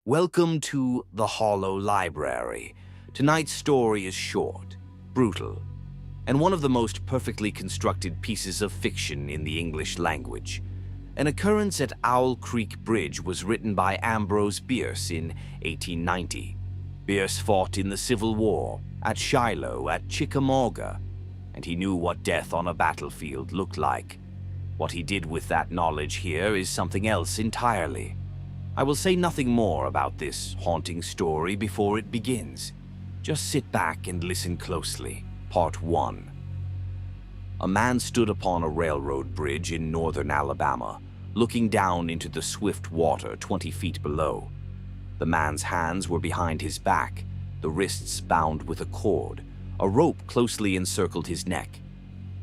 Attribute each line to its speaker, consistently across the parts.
Speaker 1: Welcome to the Hollow.library. Tonight's story is short, brutal, and one of the most perfectly constructed pieces of fiction in the English language. An Occurrence at Owl Creek Bridge was written by Ambrose Bierce in 1890. Bierce fought in the Civil War, at Shiloh, at Chickamauga, and he knew what death on a battlefield looked like. What he did with that knowledge here is something else entirely. I will say nothing more about this haunting story before it begins. Just sit back and listen closely. Part 1. A man stood upon a railroad bridge in northern Alabama, looking down into the swift water 20 feet below. The man's hands were behind his back, the wrists bound with a cord. A rope closely encircled his neck.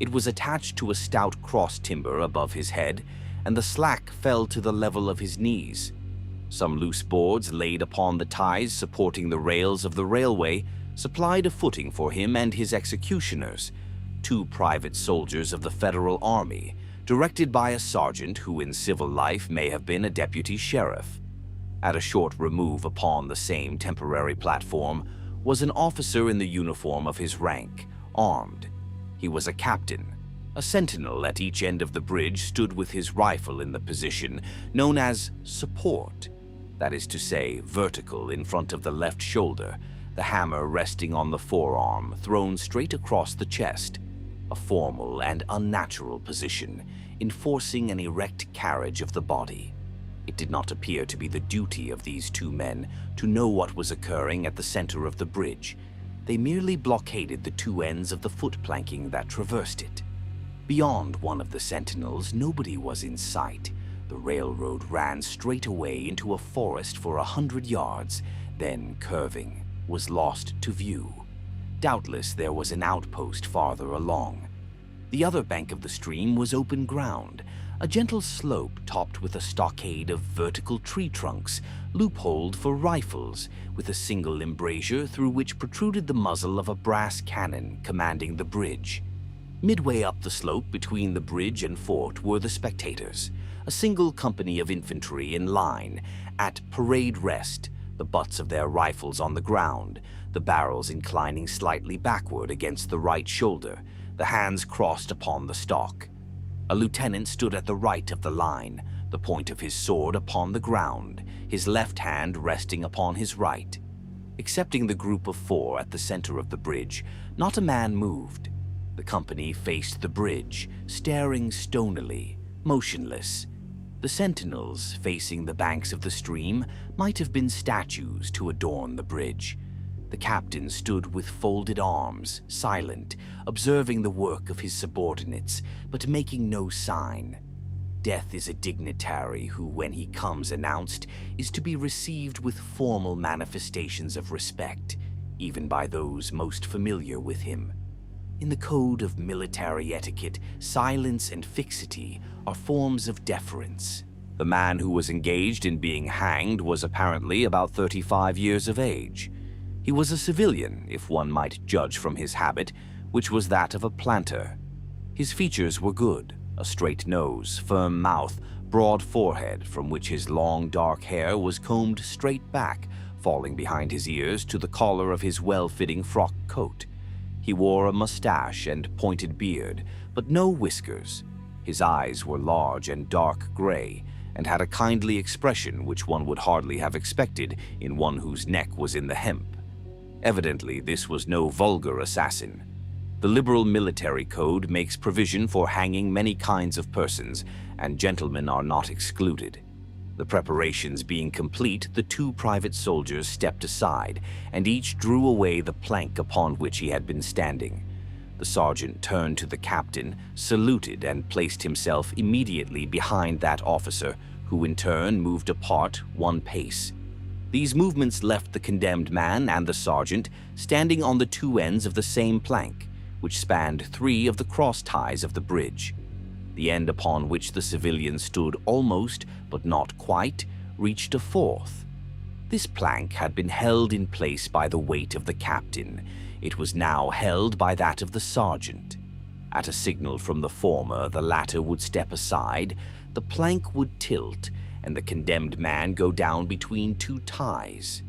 Speaker 1: It was attached to a stout cross timber above his head, and the slack fell to the level of his knees. Some loose boards laid upon the ties supporting the rails of the railway supplied a footing for him and his executioners, 2 private soldiers of the Federal Army, directed by a sergeant who in civil life may have been a deputy sheriff. At a short remove upon the same temporary platform was an officer in the uniform of his rank, armed. He was a captain. A sentinel at each end of the bridge stood with his rifle in the position known as support. That is to say, vertical in front of the left shoulder, the hammer resting on the forearm, thrown straight across the chest. A formal and unnatural position, enforcing an erect carriage of the body. It did not appear to be the duty of these 2 men to know what was occurring at the center of the bridge. They merely blockaded the 2 ends of the foot planking that traversed it. Beyond one of the sentinels, nobody was in sight. The railroad ran straight away into a forest for 100 yards, then, curving, was lost to view. Doubtless there was an outpost farther along. The other bank of the stream was open ground, a gentle slope topped with a stockade of vertical tree trunks, loopholed for rifles, with a single embrasure through which protruded the muzzle of a brass cannon commanding the bridge. Midway up the slope between the bridge and fort were the spectators, a single company of infantry in line, at parade rest, the butts of their rifles on the ground, the barrels inclining slightly backward against the right shoulder, the hands crossed upon the stock. A lieutenant stood at the right of the line, the point of his sword upon the ground, his left hand resting upon his right. Excepting the group of 4 at the center of the bridge, not a man moved. The company faced the bridge, staring stonily, motionless. The sentinels facing the banks of the stream might have been statues to adorn the bridge. The captain stood with folded arms, silent, observing the work of his subordinates, but making no sign. Death is a dignitary who, when he comes announced, is to be received with formal manifestations of respect, even by those most familiar with him. In the code of military etiquette, silence and fixity are forms of deference. The man who was engaged in being hanged was apparently about 35 years of age. He was a civilian, if one might judge from his habit, which was that of a planter. His features were good, a straight nose, firm mouth, broad forehead from which his long dark hair was combed straight back, falling behind his ears to the collar of his well-fitting frock coat. He wore a mustache and pointed beard, but no whiskers. His eyes were large and dark gray, and had a kindly expression which one would hardly have expected in one whose neck was in the hemp. Evidently, this was no vulgar assassin. The liberal military code makes provision for hanging many kinds of persons, and gentlemen are not excluded. The preparations being complete, the 2 private soldiers stepped aside, and each drew away the plank upon which he had been standing. The sergeant turned to the captain, saluted, and placed himself immediately behind that officer, who in turn moved apart 1 pace. These movements left the condemned man and the sergeant standing on the 2 ends of the same plank, which spanned 3 of the cross ties of the bridge. The end upon which the civilian stood almost, but not quite, reached a 4th. This plank had been held in place by the weight of the captain. It was now held by that of the sergeant. At a signal from the former, the latter would step aside, the plank would tilt, and the condemned man go down between two ties.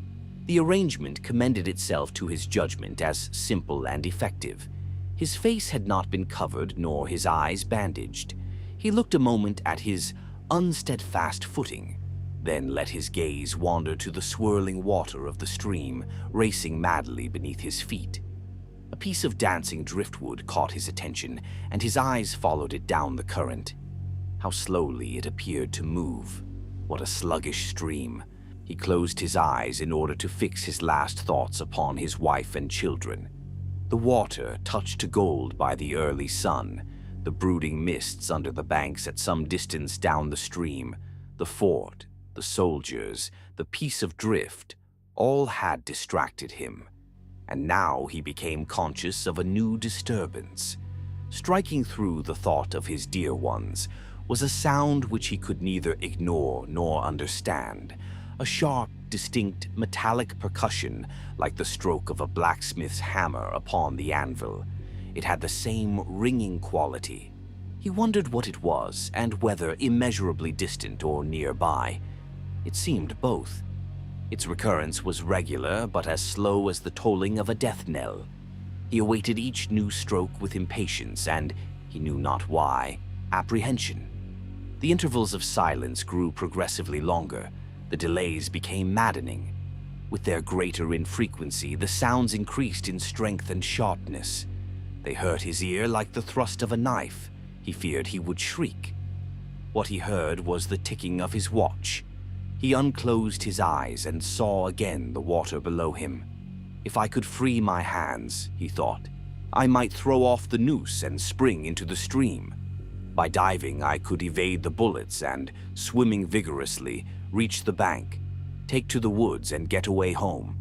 Speaker 1: The arrangement commended itself to his judgment as simple and effective. His face had not been covered nor his eyes bandaged. He looked a moment at his unsteadfast footing, then let his gaze wander to the swirling water of the stream racing madly beneath his feet. A piece of dancing driftwood caught his attention, and his eyes followed it down the current. How slowly it appeared to move. What a sluggish stream. He closed his eyes in order to fix his last thoughts upon his wife and children. The water, touched to gold by the early sun, the brooding mists under the banks at some distance down the stream, the fort, the soldiers, the piece of drift, all had distracted him. And now he became conscious of a new disturbance. Striking through the thought of his dear ones was a sound which he could neither ignore nor understand, a sharp, distinct, metallic percussion like the stroke of a blacksmith's hammer upon the anvil. It had the same ringing quality. He wondered what it was and whether immeasurably distant or nearby. It seemed both. Its recurrence was regular, but as slow as the tolling of a death knell. He awaited each new stroke with impatience and, he knew not why, apprehension. The intervals of silence grew progressively longer. The delays became maddening. With their greater infrequency, the sounds increased in strength and sharpness. They hurt his ear like the thrust of a knife. He feared he would shriek. What he heard was the ticking of his watch. He unclosed his eyes and saw again the water below him. If I could free my hands, he thought, I might throw off the noose and spring into the stream. By diving, I could evade the bullets and, swimming vigorously, reach the bank, take to the woods and get away home.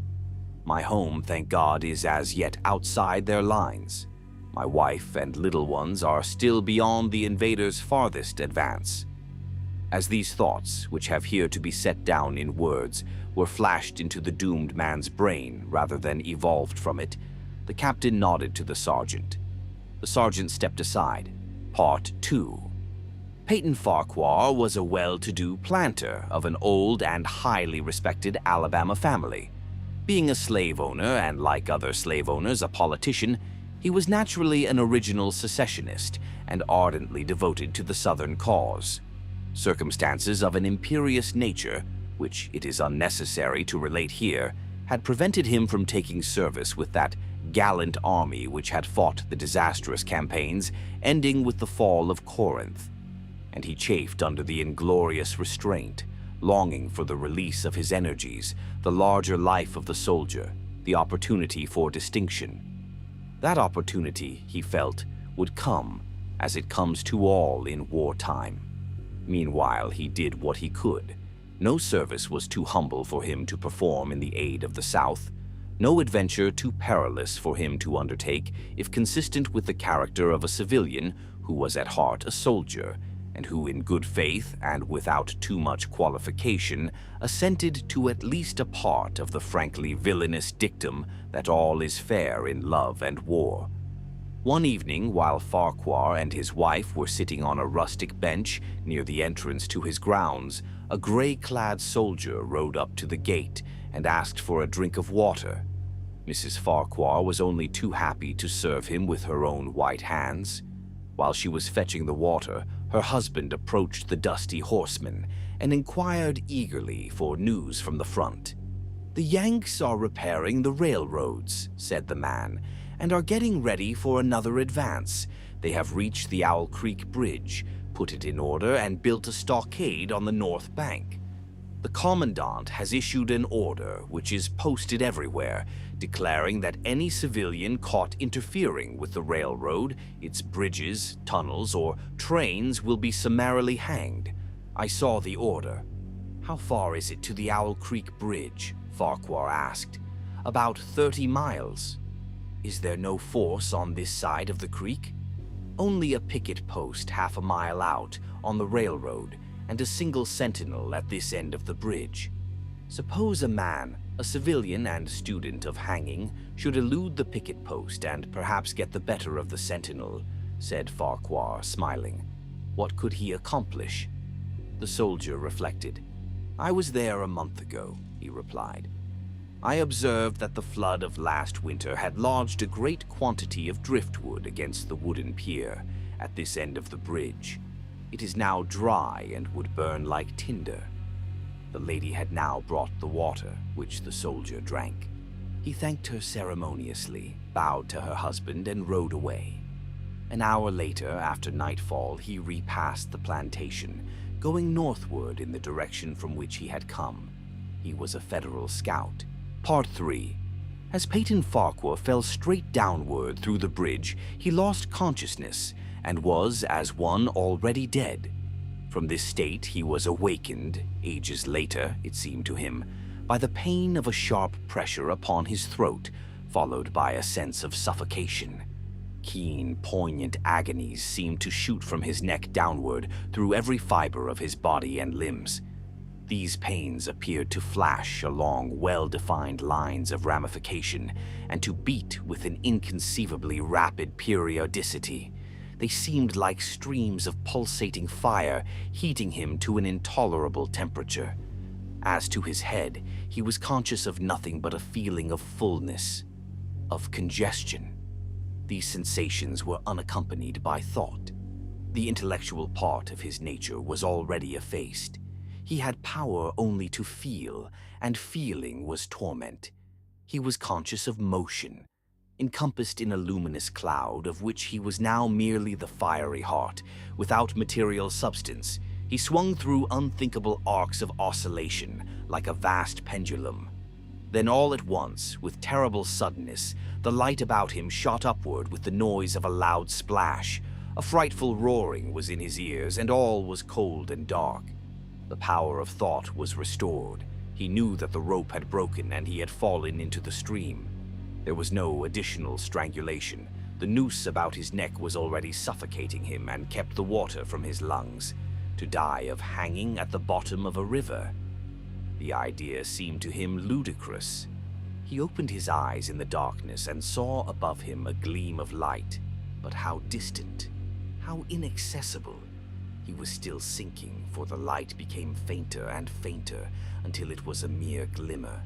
Speaker 1: My home, thank God, is as yet outside their lines. My wife and little ones are still beyond the invaders' farthest advance. As these thoughts, which have here to be set down in words, were flashed into the doomed man's brain rather than evolved from it, the captain nodded to the sergeant. The sergeant stepped aside. Part 2. Peyton Farquhar was a well-to-do planter of an old and highly respected Alabama family. Being a slave owner and, like other slave owners, a politician, he was naturally an original secessionist and ardently devoted to the Southern cause. Circumstances of an imperious nature, which it is unnecessary to relate here, had prevented him from taking service with that gallant army which had fought the disastrous campaigns ending with the fall of Corinth. And he chafed under the inglorious restraint, longing for the release of his energies, the larger life of the soldier, the opportunity for distinction. That opportunity, he felt, would come, as it comes to all in wartime. Meanwhile, he did what he could. No service was too humble for him to perform in the aid of the South, no adventure too perilous for him to undertake if consistent with the character of a civilian who was at heart a soldier, and who in good faith and without too much qualification assented to at least a part of the frankly villainous dictum that all is fair in love and war. One evening, while Farquhar and his wife were sitting on a rustic bench near the entrance to his grounds, a gray-clad soldier rode up to the gate and asked for a drink of water. Mrs. Farquhar was only too happy to serve him with her own white hands. While she was fetching the water, her husband approached the dusty horseman and inquired eagerly for news from the front. "The Yanks are repairing the railroads," said the man, "and are getting ready for another advance. They have reached the Owl Creek Bridge, put it in order, and built a stockade on the north bank. The commandant has issued an order, which is posted everywhere, declaring that any civilian caught interfering with the railroad, its bridges, tunnels, or trains will be summarily hanged. I saw the order." "How far is it to the Owl Creek Bridge?" Farquhar asked. "About 30 miles. "Is there no force on this side of the creek?" "Only a picket post half a mile out on the railroad, and a single sentinel at this end of the bridge. Suppose a man, a civilian and student of hanging, should elude the picket post and perhaps get the better of the sentinel," said Farquhar, smiling. "What could he accomplish?" The soldier reflected. "I was there a month ago," he replied. "I observed that the flood of last winter had lodged a great quantity of driftwood against the wooden pier at this end of the bridge. It is now dry and would burn like tinder." The lady had now brought the water, which the soldier drank. He thanked her ceremoniously, bowed to her husband, and rode away. An hour later, after nightfall, he repassed the plantation, going northward in the direction from which he had come. He was a Federal scout. Part 3. As Peyton Farquhar fell straight downward through the bridge, he lost consciousness and was as one already dead. From this state he was awakened, ages later, it seemed to him, by the pain of a sharp pressure upon his throat, followed by a sense of suffocation. Keen, poignant agonies seemed to shoot from his neck downward through every fiber of his body and limbs. These pains appeared to flash along well-defined lines of ramification and to beat with an inconceivably rapid periodicity. They seemed like streams of pulsating fire, heating him to an intolerable temperature. As to his head, he was conscious of nothing but a feeling of fullness, of congestion. These sensations were unaccompanied by thought. The intellectual part of his nature was already effaced. He had power only to feel, and feeling was torment. He was conscious of motion, encompassed in a luminous cloud of which he was now merely the fiery heart, without material substance. He swung through unthinkable arcs of oscillation, like a vast pendulum. Then all at once, with terrible suddenness, the light about him shot upward with the noise of a loud splash. A frightful roaring was in his ears, and all was cold and dark. The power of thought was restored. He knew that the rope had broken and he had fallen into the stream. There was no additional strangulation. The noose about his neck was already suffocating him and kept the water from his lungs. To die of hanging at the bottom of a river. The idea seemed to him ludicrous. He opened his eyes in the darkness and saw above him a gleam of light. But how distant, how inaccessible. He was still sinking, for the light became fainter and fainter until it was a mere glimmer.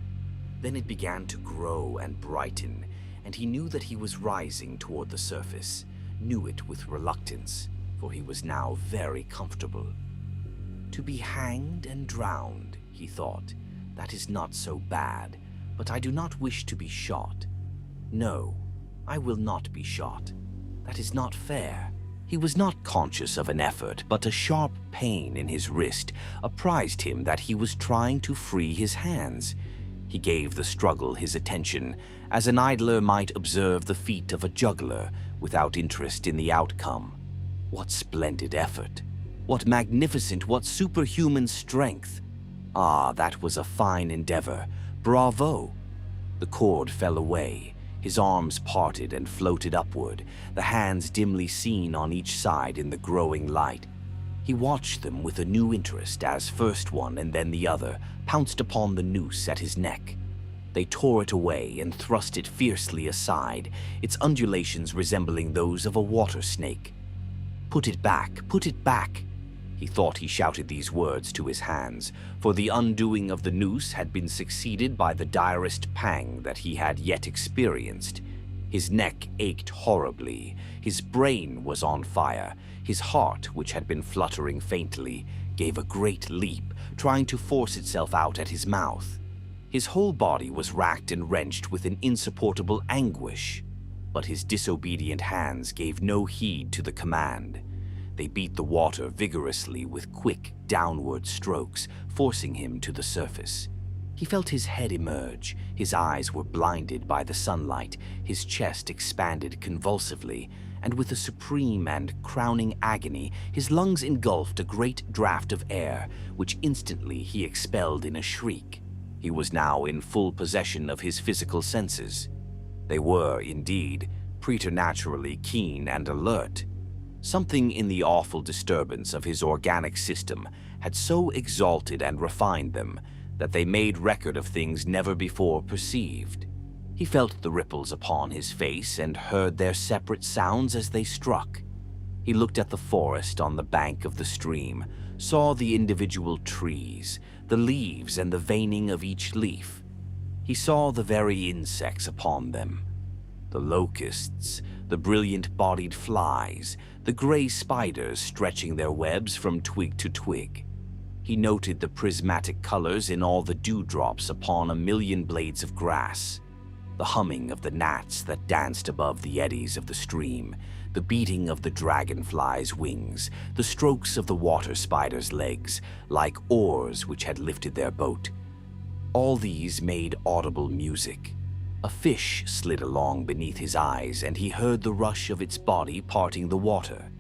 Speaker 1: Then it began to grow and brighten, and he knew that he was rising toward the surface, knew it with reluctance, for he was now very comfortable. To be hanged and drowned, he thought, that is not so bad, but I do not wish to be shot. No, I will not be shot. That is not fair. He was not conscious of an effort, but a sharp pain in his wrist apprised him that he was trying to free his hands. He gave the struggle his attention, as an idler might observe the feat of a juggler, without interest in the outcome. What splendid effort! What magnificent, what superhuman strength! Ah, that was a fine endeavor. Bravo! The cord fell away. His arms parted and floated upward, the hands dimly seen on each side in the growing light. He watched them with a new interest as first one and then the other pounced upon the noose at his neck. They tore it away and thrust it fiercely aside, its undulations resembling those of a water snake. "Put it back, put it back!" He thought he shouted these words to his hands, for the undoing of the noose had been succeeded by the direst pang that he had yet experienced. His neck ached horribly, his brain was on fire, his heart, which had been fluttering faintly, gave a great leap, trying to force itself out at his mouth. His whole body was racked and wrenched with an insupportable anguish, but his disobedient hands gave no heed to the command. They beat the water vigorously with quick, downward strokes, forcing him to the surface. He felt his head emerge, his eyes were blinded by the sunlight, his chest expanded convulsively, and with a supreme and crowning agony, his lungs engulfed a great draught of air, which instantly he expelled in a shriek. He was now in full possession of his physical senses. They were, indeed, preternaturally keen and alert. Something in the awful disturbance of his organic system had so exalted and refined them that they made record of things never before perceived. He felt the ripples upon his face and heard their separate sounds as they struck. He looked at the forest on the bank of the stream, saw the individual trees, the leaves and the veining of each leaf. He saw the very insects upon them. The locusts, the brilliant-bodied flies, the gray spiders stretching their webs from twig to twig. He noted the prismatic colors in all the dewdrops upon a million blades of grass, the humming of the gnats that danced above the eddies of the stream, the beating of the dragonfly's wings, the strokes of the water spider's legs, like oars which had lifted their boat. All these made audible music. A fish slid along beneath his eyes, and he heard the rush of its body parting the water.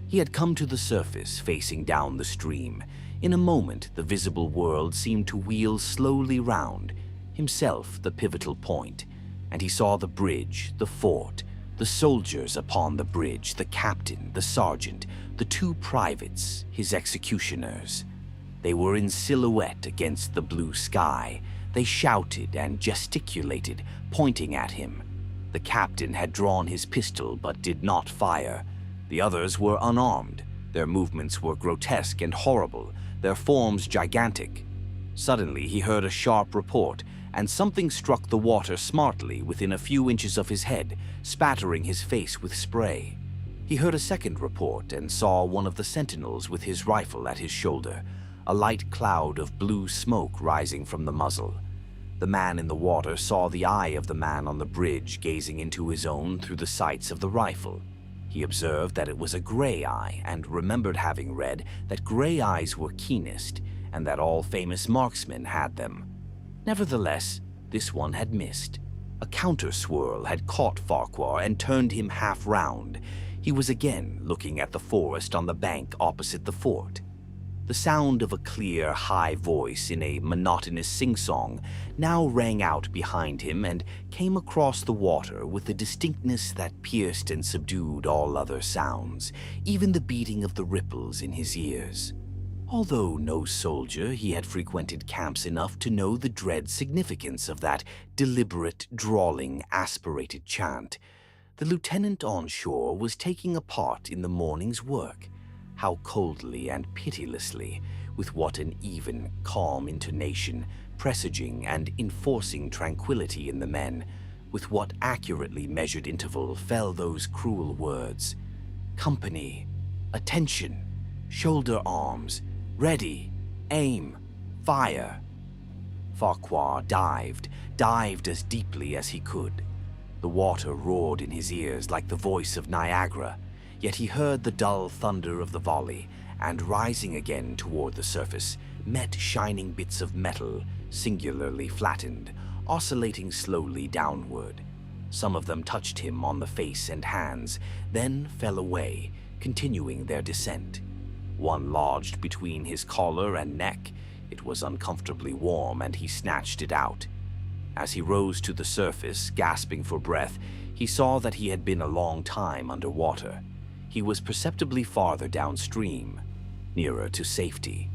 Speaker 1: He had come to the surface, facing down the stream. In a moment, the visible world seemed to wheel slowly round, himself the pivotal point, and he saw the bridge, the fort, the soldiers upon the bridge, the captain, the sergeant, the two privates, his executioners. They were in silhouette against the blue sky. They shouted and gesticulated, pointing at him. The captain had drawn his pistol but did not fire. The others were unarmed. Their movements were grotesque and horrible, their forms gigantic. Suddenly he heard a sharp report, and something struck the water smartly within a few inches of his head, spattering his face with spray. He heard a second report and saw one of the sentinels with his rifle at his shoulder, a light cloud of blue smoke rising from the muzzle. The man in the water saw the eye of the man on the bridge gazing into his own through the sights of the rifle. He observed that it was a gray eye and remembered having read that gray eyes were keenest and that all famous marksmen had them. Nevertheless, this one had missed. A counter-swirl had caught Farquhar and turned him half round. He was again looking at the forest on the bank opposite the fort. The sound of a clear, high voice in a monotonous sing-song now rang out behind him and came across the water with a distinctness that pierced and subdued all other sounds, even the beating of the ripples in his ears. Although no soldier, he had frequented camps enough to know the dread significance of that deliberate, drawling, aspirated chant. The lieutenant on shore was taking a part in the morning's work. How coldly and pitilessly, with what an even, calm intonation, presaging and enforcing tranquility in the men, with what accurately measured interval fell those cruel words. Company, attention, shoulder arms, ready, aim, fire. Farquhar dived as deeply as he could. The water roared in his ears like the voice of Niagara, yet he heard the dull thunder of the volley, and rising again toward the surface, met shining bits of metal, singularly flattened, oscillating slowly downward. Some of them touched him on the face and hands, then fell away, continuing their descent. One lodged between his collar and neck. It was uncomfortably warm, and he snatched it out. As he rose to the surface, gasping for breath, he saw that he had been a long time underwater. He was perceptibly farther downstream, nearer to safety.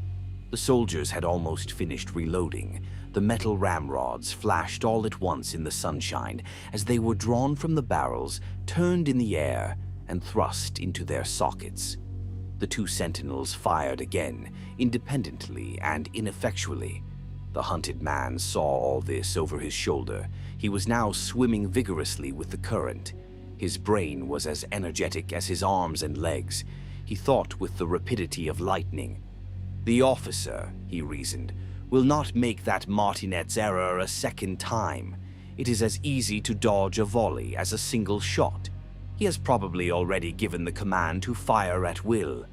Speaker 1: The soldiers had almost finished reloading. The metal ramrods flashed all at once in the sunshine as they were drawn from the barrels, turned in the air, and thrust into their sockets. The two sentinels fired again, independently and ineffectually. The hunted man saw all this over his shoulder. He was now swimming vigorously with the current. His brain was as energetic as his arms and legs. He thought with the rapidity of lightning. The officer, he reasoned, will not make that martinet's error a second time. It is as easy to dodge a volley as a single shot. He has probably already given the command to fire at will.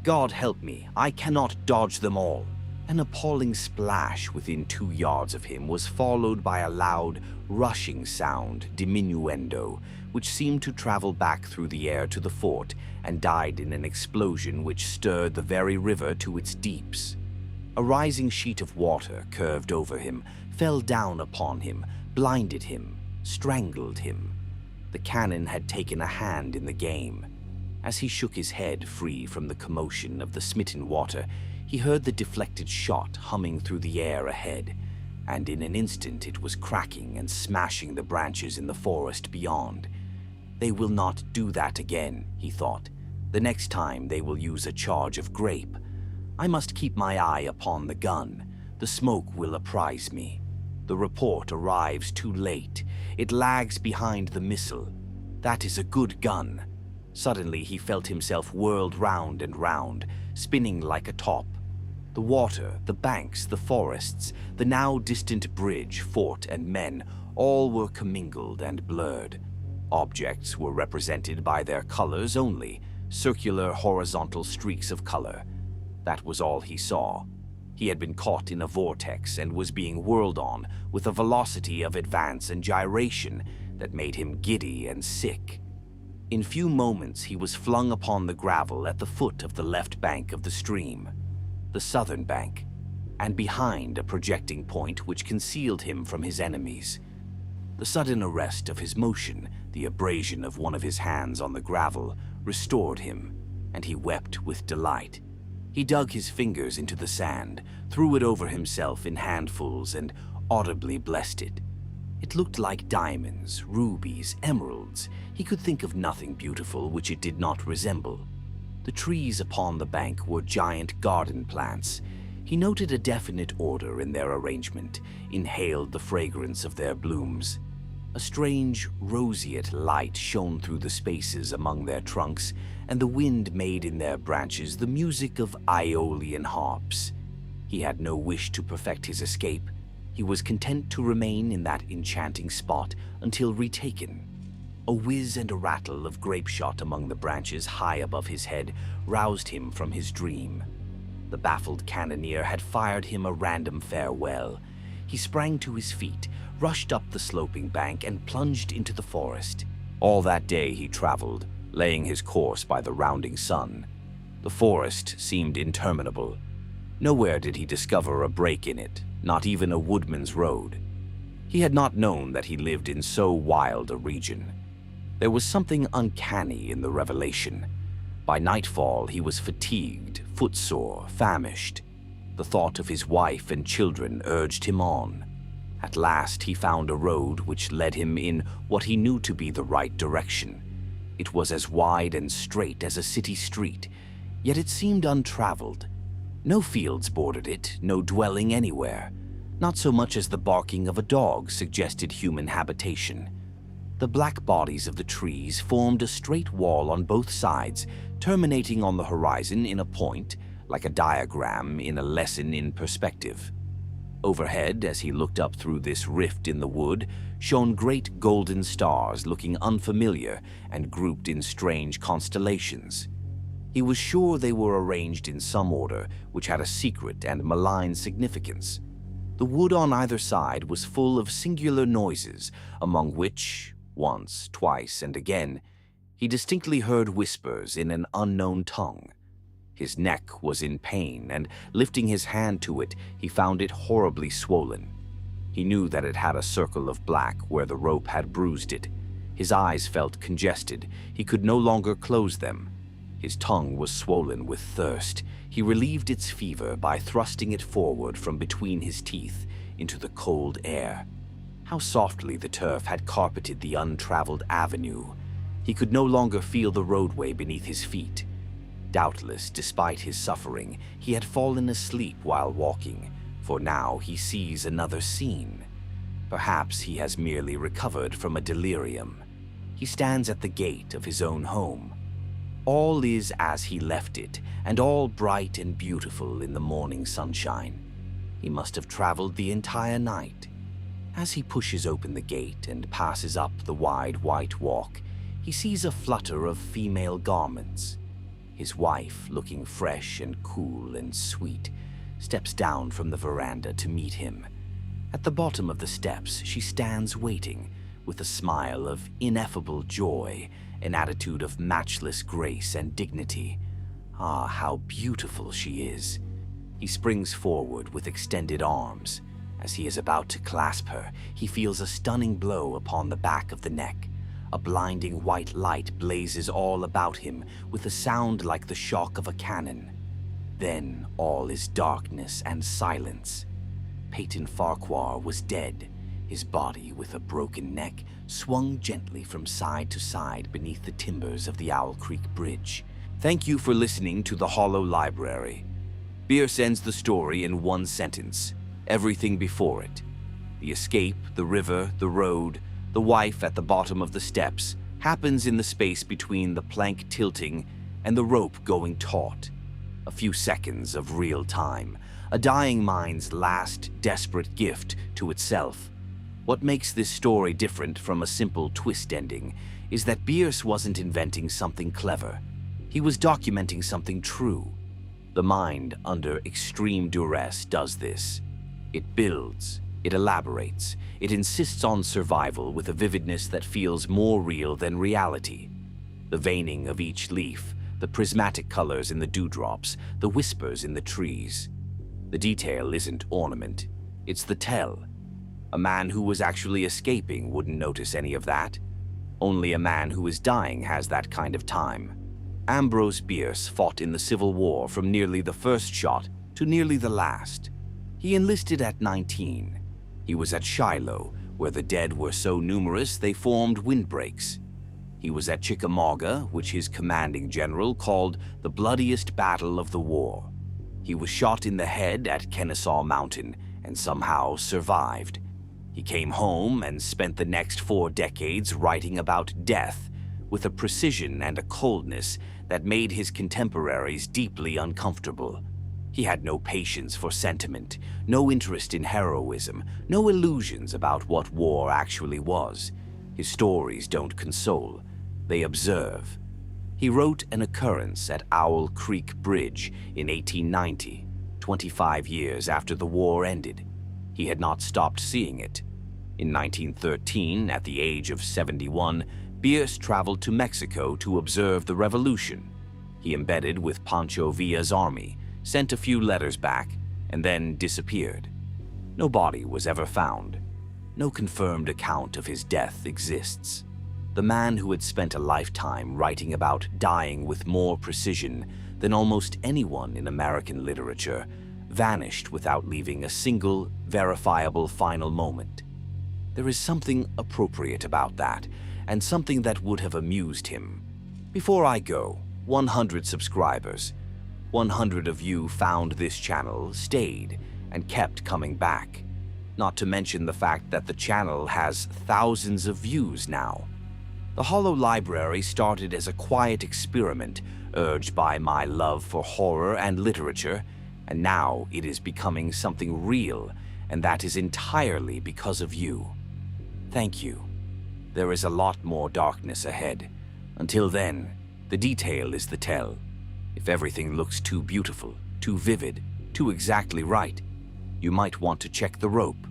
Speaker 1: God help me, I cannot dodge them all. An appalling splash within 2 yards of him was followed by a loud, rushing sound, diminuendo, which seemed to travel back through the air to the fort and died in an explosion which stirred the very river to its deeps. A rising sheet of water curved over him, fell down upon him, blinded him, strangled him. The cannon had taken a hand in the game. As he shook his head free from the commotion of the smitten water, he heard the deflected shot humming through the air ahead, and in an instant it was cracking and smashing the branches in the forest beyond. They will not do that again, he thought. The next time they will use a charge of grape. I must keep my eye upon the gun. The smoke will apprise me. The report arrives too late. It lags behind the missile. That is a good gun. Suddenly he felt himself whirled round and round, spinning like a top. The water, the banks, the forests, the now distant bridge, fort, and men, all were commingled and blurred. Objects were represented by their colors only, circular horizontal streaks of color. That was all he saw. He had been caught in a vortex and was being whirled on with a velocity of advance and gyration that made him giddy and sick. In few moments he was flung upon the gravel at the foot of the left bank of the stream, the southern bank, and behind a projecting point which concealed him from his enemies. The sudden arrest of his motion, the abrasion of one of his hands on the gravel, restored him, and he wept with delight. He dug his fingers into the sand, threw it over himself in handfuls, and audibly blessed it. It looked like diamonds, rubies, emeralds. He could think of nothing beautiful which it did not resemble. The trees upon the bank were giant garden plants. He noted a definite order in their arrangement, inhaled the fragrance of their blooms. A strange, roseate light shone through the spaces among their trunks, and the wind made in their branches the music of Aeolian harps. He had no wish to perfect his escape. He was content to remain in that enchanting spot until retaken. A whiz and a rattle of grape shot among the branches high above his head roused him from his dream. The baffled cannoneer had fired him a random farewell. He sprang to his feet, rushed up the sloping bank, and plunged into the forest. All that day he traveled, laying his course by the rounding sun. The forest seemed interminable. Nowhere did he discover a break in it, not even a woodman's road. He had not known that he lived in so wild a region. There was something uncanny in the revelation. By nightfall he was fatigued, footsore, famished. The thought of his wife and children urged him on. At last he found a road which led him in what he knew to be the right direction. It was as wide and straight as a city street, yet it seemed untraveled. No fields bordered it, no dwelling anywhere. Not so much as the barking of a dog suggested human habitation. The black bodies of the trees formed a straight wall on both sides, terminating on the horizon in a point, like a diagram in a lesson in perspective. Overhead, as he looked up through this rift in the wood, shone great golden stars looking unfamiliar and grouped in strange constellations. He was sure they were arranged in some order which had a secret and malign significance. The wood on either side was full of singular noises, among which, once, twice, and again, he distinctly heard whispers in an unknown tongue. His neck was in pain, and lifting his hand to it, he found it horribly swollen. He knew that it had a circle of black where the rope had bruised it. His eyes felt congested. He could no longer close them. His tongue was swollen with thirst. He relieved its fever by thrusting it forward from between his teeth into the cold air. How softly the turf had carpeted the untraveled avenue. He could no longer feel the roadway beneath his feet. Doubtless, despite his suffering, he had fallen asleep while walking, for now he sees another scene. Perhaps he has merely recovered from a delirium. He stands at the gate of his own home. All is as he left it, and all bright and beautiful in the morning sunshine. He must have traveled the entire night. As he pushes open the gate and passes up the wide white walk, he sees a flutter of female garments. His wife, looking fresh and cool and sweet, steps down from the veranda to meet him. At the bottom of the steps, she stands waiting, with a smile of ineffable joy, an attitude of matchless grace and dignity. Ah, how beautiful she is! He springs forward with extended arms. As he is about to clasp her, he feels a stunning blow upon the back of the neck. A blinding white light blazes all about him with a sound like the shock of a cannon. Then all is darkness and silence. Peyton Farquhar was dead. His body, with a broken neck, swung gently from side to side beneath the timbers of the Owl Creek Bridge. Thank you for listening to the Hollow Library. Bierce ends the story in one sentence. everything before it. The escape, the river, the road, the wife at the bottom of the steps happens in the space between the plank tilting and the rope going taut. A few seconds of real time, a dying mind's last desperate gift to itself. What makes this story different from a simple twist ending is that Bierce wasn't inventing something clever. He was documenting something true. The mind, under extreme duress, does this. It builds, it elaborates, it insists on survival with a vividness that feels more real than reality. The veining of each leaf, the prismatic colors in the dewdrops, the whispers in the trees. The detail isn't ornament, it's the tell. A man who was actually escaping wouldn't notice any of that. Only a man who is dying has that kind of time. Ambrose Bierce fought in the Civil War from nearly the first shot to nearly the last. He enlisted at 19. He was at Shiloh, where the dead were so numerous they formed windbreaks. He was at Chickamauga, which his commanding general called the bloodiest battle of the war. He was shot in the head at Kennesaw Mountain and somehow survived. He came home and spent the next 4 decades writing about death with a precision and a coldness that made his contemporaries deeply uncomfortable. He had no patience for sentiment, no interest in heroism, no illusions about what war actually was. His stories don't console, they observe. He wrote an occurrence at Owl Creek Bridge in 1890, 25 years after the war ended. He had not stopped seeing it. In 1913, at the age of 71, Bierce traveled to Mexico to observe the revolution. He embedded with Pancho Villa's army, sent a few letters back, and then disappeared. No body was ever found. No confirmed account of his death exists. The man who had spent a lifetime writing about dying with more precision than almost anyone in American literature vanished without leaving a single, verifiable final moment. There is something appropriate about that, and something that would have amused him. Before I go, 100 subscribers. 100 of you found this channel, stayed, and kept coming back. Not to mention the fact that the channel has thousands of views now. The Hollow Library started as a quiet experiment urged by my love for horror and literature, and now it is becoming something real, and that is entirely because of you. Thank you. There is a lot more darkness ahead. Until then, the detail is the tell. If everything looks too beautiful, too vivid, too exactly right, you might want to check the rope.